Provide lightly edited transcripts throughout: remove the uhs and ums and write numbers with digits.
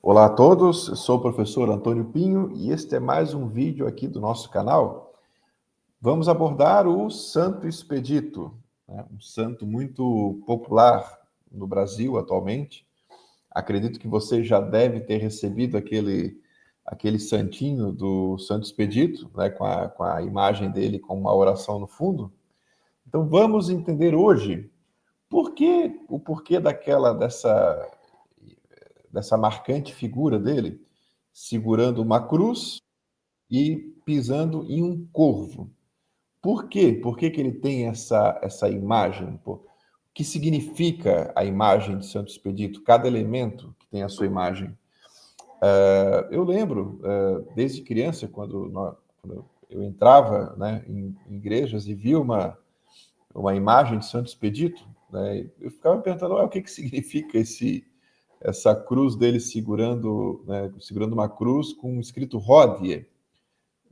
Olá a todos, eu sou o professor Antônio Pinho e este é mais um vídeo aqui do nosso canal. Vamos abordar o Santo Expedito, né? Um santo muito popular no Brasil atualmente. Acredito que você já deve ter recebido aquele santinho do Santo Expedito, né? Com a imagem dele com uma oração no fundo. Então vamos entender hoje o porquê dessa marcante figura dele, segurando uma cruz e pisando em um corvo. Por quê? Por que ele tem essa imagem? O que significa a imagem de Santo Expedito? Cada elemento que tem a sua imagem. Eu lembro, desde criança, quando eu entrava, né, em igrejas e via uma imagem de Santo Expedito, né, eu ficava me perguntando, o que significa essa cruz dele segurando, né, segurando uma cruz com escrito Hodie,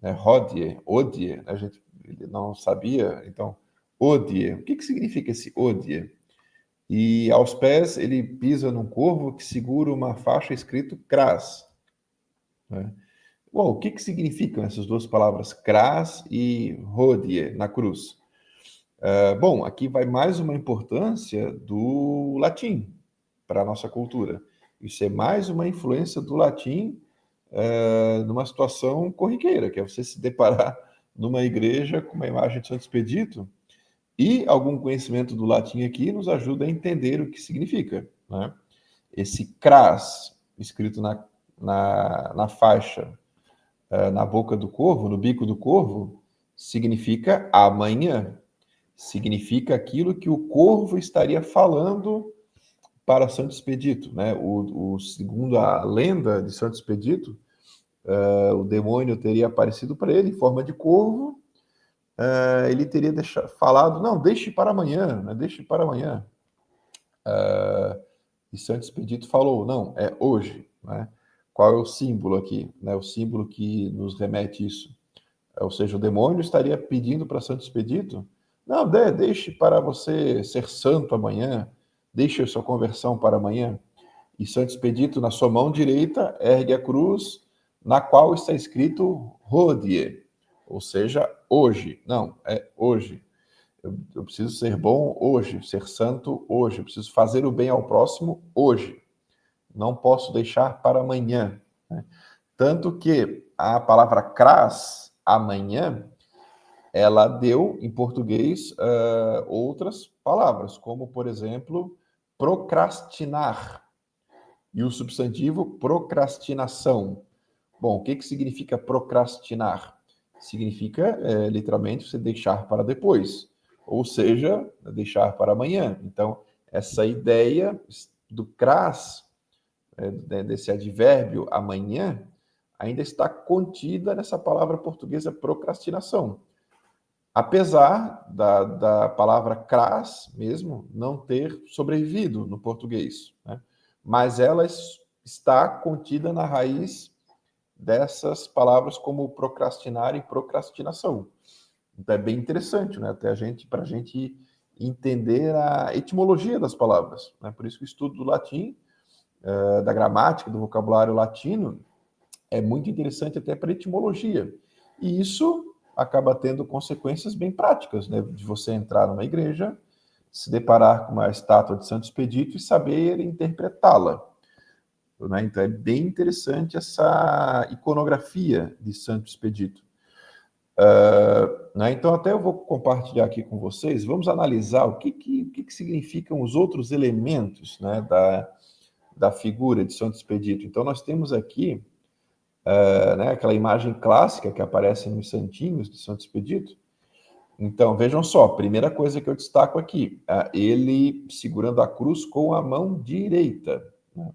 né, Odie, a gente ele não sabia, então, Odie, o que significa esse Odie? E aos pés ele pisa num corvo que segura uma faixa escrito Cras, né? Bom, o que significam essas duas palavras, Cras e Hodie, na cruz? Bom, aqui vai mais uma importância do latim para a nossa cultura. Isso é mais uma influência do latim numa situação corriqueira, que é você se deparar numa igreja com uma imagem de Santo Expedito e algum conhecimento do latim aqui nos ajuda a entender o que significa, né? Esse cras, escrito na faixa, na boca do corvo, no bico do corvo, significa amanhã. Significa aquilo que o corvo estaria falando para Santo Expedito, né? Segundo a lenda de Santo Expedito, o demônio teria aparecido para ele em forma de corvo, ele teria falado, não, deixe para amanhã, né? Deixe para amanhã. E Santo Expedito falou, não, é hoje, né? Qual é o símbolo aqui, né? O símbolo que nos remete isso. Ou seja, o demônio estaria pedindo para Santo Expedito, não, deixe para você ser santo amanhã, deixe a sua conversão para amanhã. E Santo Expedito, na sua mão direita, ergue a cruz, na qual está escrito Hodie, ou seja, hoje. Não, é hoje. Eu preciso ser bom hoje, ser santo hoje. Eu preciso fazer o bem ao próximo hoje. Não posso deixar para amanhã, né? Tanto que a palavra cras, amanhã, ela deu, em português, outras palavras, como, por exemplo, procrastinar. E o substantivo procrastinação. Bom, o que significa procrastinar? Significa, literalmente, você deixar para depois, ou seja, deixar para amanhã. Então, essa ideia do cras, desse advérbio amanhã, ainda está contida nessa palavra portuguesa procrastinação. Apesar da palavra cras mesmo não ter sobrevivido no português, né? Mas ela está contida na raiz dessas palavras como procrastinar e procrastinação. Então é bem interessante, né? Até para a gente entender a etimologia das palavras, né? Por isso que o estudo do latim, da gramática, do vocabulário latino, é muito interessante até para etimologia. E isso acaba tendo consequências bem práticas, né? De você entrar numa igreja, se deparar com uma estátua de Santo Expedito e saber interpretá-la, né? Então é bem interessante essa iconografia de Santo Expedito. Né? Então até eu vou compartilhar aqui com vocês, vamos analisar o que significam os outros elementos, né, da figura de Santo Expedito. Então nós temos aqui, né, aquela imagem clássica que aparece nos santinhos de Santo Expedito. Então vejam só, primeira coisa que eu destaco aqui, ele segurando a cruz com a mão direita, né?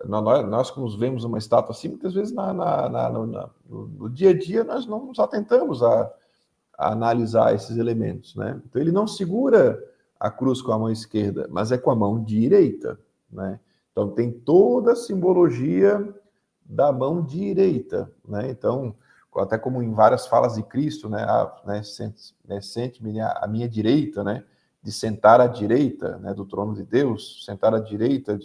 Nós, quando vemos uma estátua assim, muitas vezes no dia a dia nós não nos atentamos a analisar esses elementos, né? Então ele não segura a cruz com a mão esquerda, mas é com a mão direita, né? Então tem toda a simbologia da mão direita, né? Então, até como em várias falas de Cristo, né? Sente-me à minha direita, né? De sentar à direita, né? Do trono de Deus, sentar à direita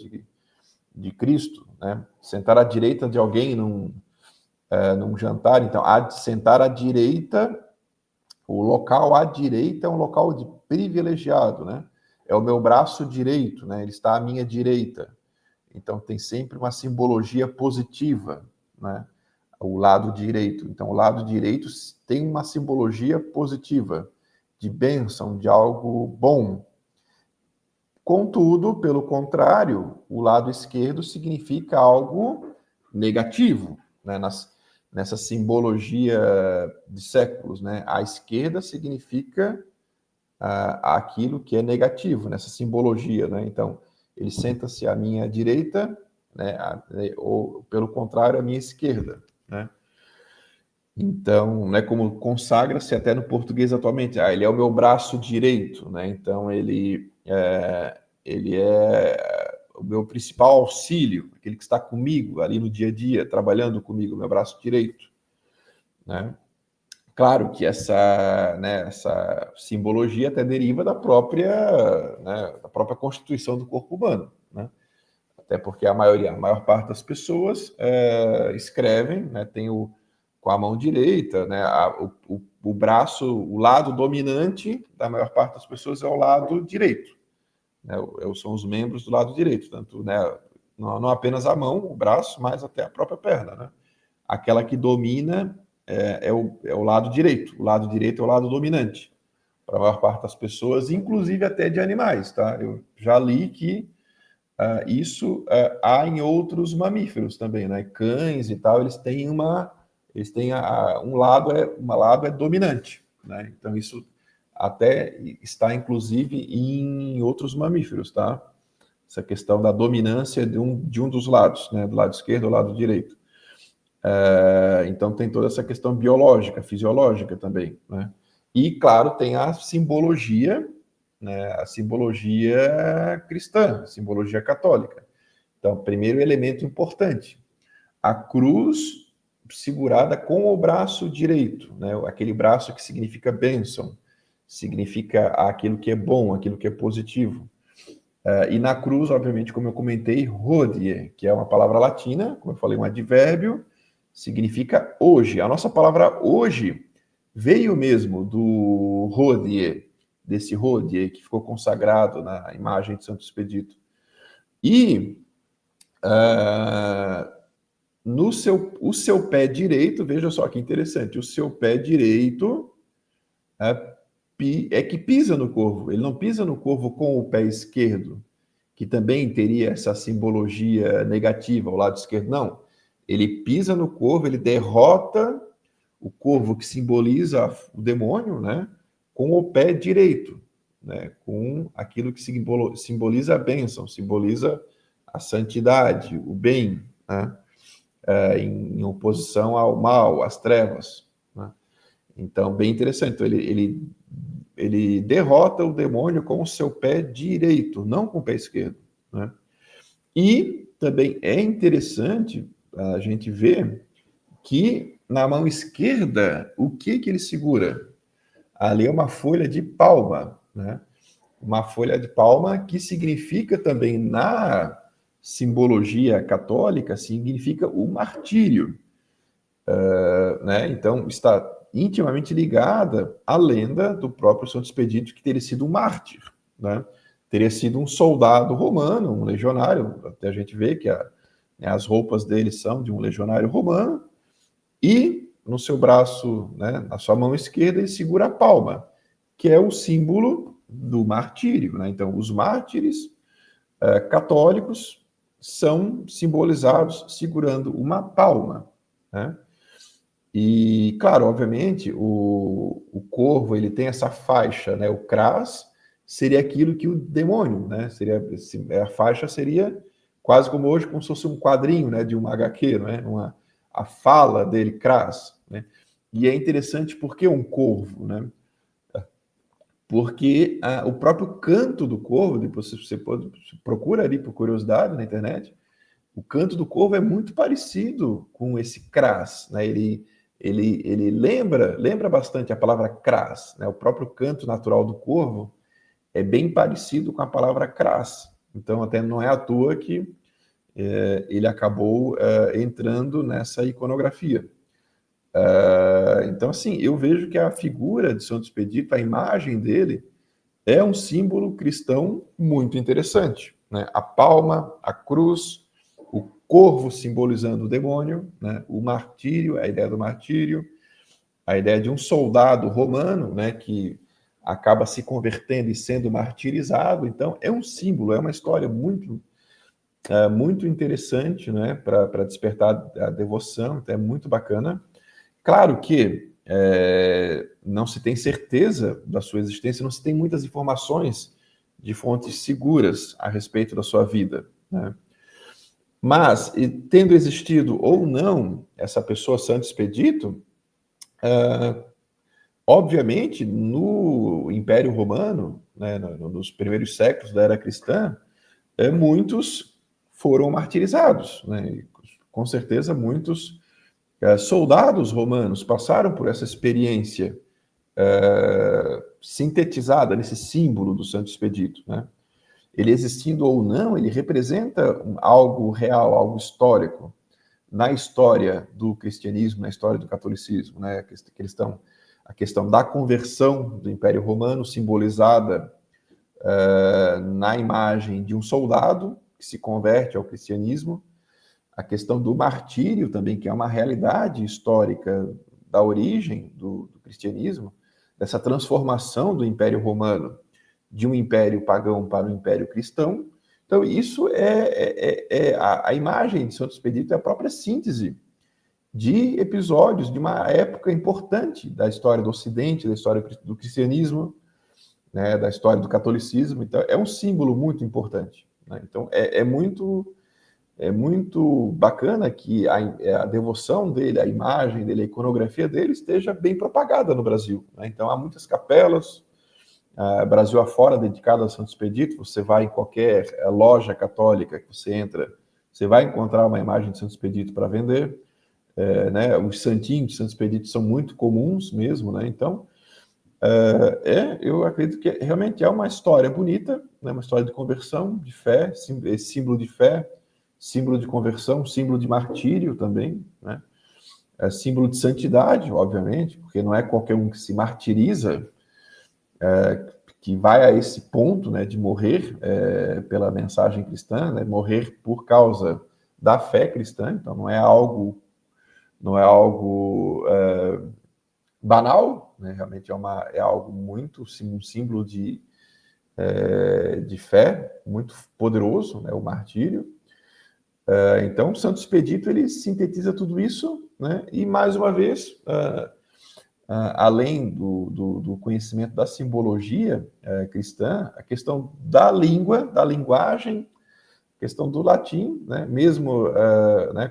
de Cristo, né? Sentar à direita de alguém num jantar, então, sentar à direita, o local à direita é um local de privilegiado, né? É o meu braço direito, né? Ele está à minha direita. Então, tem sempre uma simbologia positiva, né? O lado direito. Então, o lado direito tem uma simbologia positiva, de bênção, de algo bom. Contudo, pelo contrário, o lado esquerdo significa algo negativo, né? Nessa simbologia de séculos, né? A esquerda significa aquilo que é negativo, nessa simbologia, né? Então, ele senta-se à minha direita, né? Ou, pelo contrário, à minha esquerda, né? Então, né, como consagra-se até no português atualmente, ele é o meu braço direito, né? Então, ele é o meu principal auxílio, aquele que está comigo ali no dia a dia, trabalhando comigo, meu braço direito, né? Claro que essa simbologia até deriva da própria constituição do corpo humano, né? Até porque a maior parte das pessoas escrevem, né, com a mão direita, né, o braço, o lado dominante da maior parte das pessoas é o lado direito, né, são os membros do lado direito, tanto, né, não apenas a mão, o braço, mas até a própria perna, né? Aquela que domina é o lado direito. O lado direito é o lado dominante para a maior parte das pessoas, inclusive até de animais, tá? Eu já li que isso há em outros mamíferos também, né? Cães e tal, um lado é dominante, né? Então isso até está inclusive em outros mamíferos, tá? Essa questão da dominância de um dos lados, né? Do lado esquerdo ou lado direito. Então tem toda essa questão biológica, fisiológica também, né? E claro, tem a simbologia, né? A simbologia cristã, a simbologia católica. Então, primeiro elemento importante, a cruz segurada com o braço direito, né? Aquele braço que significa bênção, significa aquilo que é bom, aquilo que é positivo. E na cruz, obviamente, como eu comentei, hodie, que é uma palavra latina, como eu falei, um advérbio, significa hoje. A nossa palavra hoje veio mesmo do hodie, desse hodie que ficou consagrado na imagem de Santo Expedito. E o seu pé direito, veja só que interessante, o seu pé direito é que pisa no corvo, ele não pisa no corvo com o pé esquerdo, que também teria essa simbologia negativa ao lado esquerdo, não. Ele pisa no corvo, ele derrota o corvo que simboliza o demônio, né, com o pé direito, né, com aquilo que simboliza a bênção, simboliza a santidade, o bem, né, em oposição ao mal, às trevas, né? Então, bem interessante. Então, ele derrota o demônio com o seu pé direito, não com o pé esquerdo, né? E também é interessante a gente ver que na mão esquerda, o que ele segura? Ali é uma folha de palma, né? Uma folha de palma que significa também na simbologia católica, significa o martírio, né? Então está intimamente ligada à lenda do próprio Santo Expedito, que teria sido um mártir, né? Teria sido um soldado romano, um legionário, até a gente vê que as roupas dele são de um legionário romano, e no seu braço, né, na sua mão esquerda, ele segura a palma, que é o símbolo do martírio, né? Então, os mártires católicos são simbolizados segurando uma palma, né? E, claro, obviamente, o corvo, ele tem essa faixa, né? O cras seria aquilo que o demônio, né? A faixa seria quase como hoje, como se fosse um quadrinho, né? De um HQ, né? A fala dele, cras, né? E é interessante porque um corvo, né? Porque o próprio canto do corvo, depois você procura ali por curiosidade na internet, o canto do corvo é muito parecido com esse cras, né? Ele lembra bastante a palavra cras, né? O próprio canto natural do corvo é bem parecido com a palavra cras. Então, até não é à toa que ele acabou entrando nessa iconografia. Então, assim, eu vejo que a figura de Santo Expedito, a imagem dele, é um símbolo cristão muito interessante, né? A palma, a cruz, o corvo simbolizando o demônio, né? O martírio, a ideia do martírio, a ideia de um soldado romano, né, que acaba se convertendo e sendo martirizado. Então, é um símbolo, é uma história muito interessante, né, para despertar a devoção. Então, é muito bacana. Claro que não se tem certeza da sua existência, não se tem muitas informações de fontes seguras a respeito da sua vida, né? Mas, tendo existido ou não essa pessoa Santo Expedito, obviamente, no Império Romano, né, nos primeiros séculos da era cristã, muitos foram martirizados, né? E, com certeza, muitos soldados romanos passaram por essa experiência sintetizada nesse símbolo do Santo Expedito, né? Ele existindo ou não, ele representa algo real, algo histórico na história do cristianismo, na história do catolicismo, né? A questão da conversão do Império Romano, simbolizada na imagem de um soldado que se converte ao cristianismo, a questão do martírio também, que é uma realidade histórica da origem do cristianismo, dessa transformação do Império Romano de um império pagão para um império cristão. Então, isso a imagem de Santo Expedito é a própria síntese de episódios de uma época importante da história do Ocidente, da história do cristianismo, né, da história do catolicismo. Então, é um símbolo muito importante, né? Então, é muito bacana que a devoção dele, a imagem dele, a iconografia dele esteja bem propagada no Brasil, né? Então, há muitas capelas, Brasil afora, dedicadas a Santo Expedito. Você vai em qualquer loja católica que você entra, você vai encontrar uma imagem de Santo Expedito para vender. Né, os santinhos de Santo Expedito são muito comuns mesmo, né? Então, eu acredito que realmente é uma história bonita, né? Uma história de conversão, de fé, símbolo de fé, símbolo de conversão, símbolo de martírio também, né? Símbolo de santidade, obviamente, porque não é qualquer um que se martiriza, que vai a esse ponto, né, de morrer pela mensagem cristã, né? Morrer por causa da fé cristã. Então, não é algo banal, né? Realmente é algo muito, um símbolo de fé muito poderoso, né? O martírio. Então, o Santo Expedito, ele sintetiza tudo isso, né? E, mais uma vez, além do conhecimento da simbologia cristã, a questão da língua, da linguagem, a questão do latim, né? Mesmo né,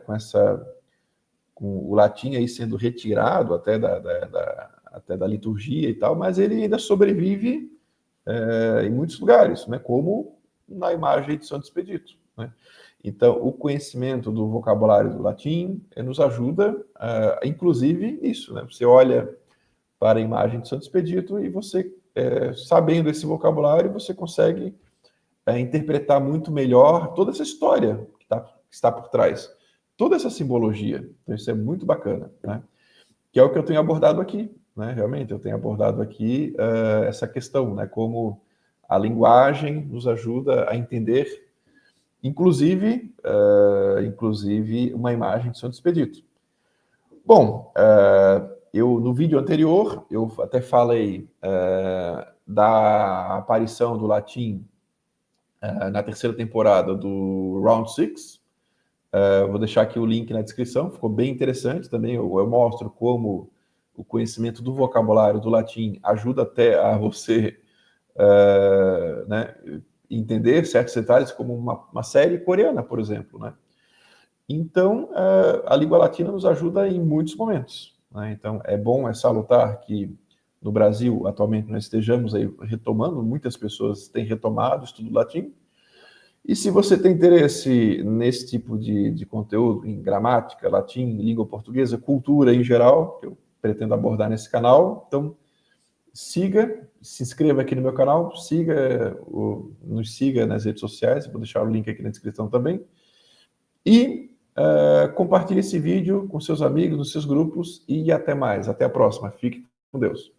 com o latim aí sendo retirado até da liturgia e tal, mas ele ainda sobrevive em muitos lugares, né, como na imagem de Santo Expedito, né? Então, o conhecimento do vocabulário do latim nos ajuda, inclusive, nisso, né? Você olha para a imagem de Santo Expedito e você, sabendo esse vocabulário, você consegue interpretar muito melhor toda essa história que está por trás, toda essa simbologia. Então, isso é muito bacana, né? Que é o que eu tenho abordado aqui, né? Realmente, eu tenho abordado aqui essa questão, né? Como a linguagem nos ajuda a entender, inclusive uma imagem de Santo Expedito. Bom, no vídeo anterior, eu até falei da aparição do latim na terceira temporada do Round Six. Vou deixar aqui o link na descrição, ficou bem interessante também. Eu mostro como o conhecimento do vocabulário do latim ajuda até a você né, entender certos detalhes, como uma série coreana, por exemplo, né? Então, a língua latina nos ajuda em muitos momentos, né? Então, é bom, é salutar que no Brasil, atualmente, nós estejamos aí retomando, muitas pessoas têm retomado o estudo latim. E se você tem interesse nesse tipo de conteúdo, em gramática, latim, língua portuguesa, cultura em geral, que eu pretendo abordar nesse canal, então se inscreva aqui no meu canal, nos siga nas redes sociais, vou deixar o link aqui na descrição também. E compartilhe esse vídeo com seus amigos, nos seus grupos, e até mais. Até a próxima. Fique com Deus.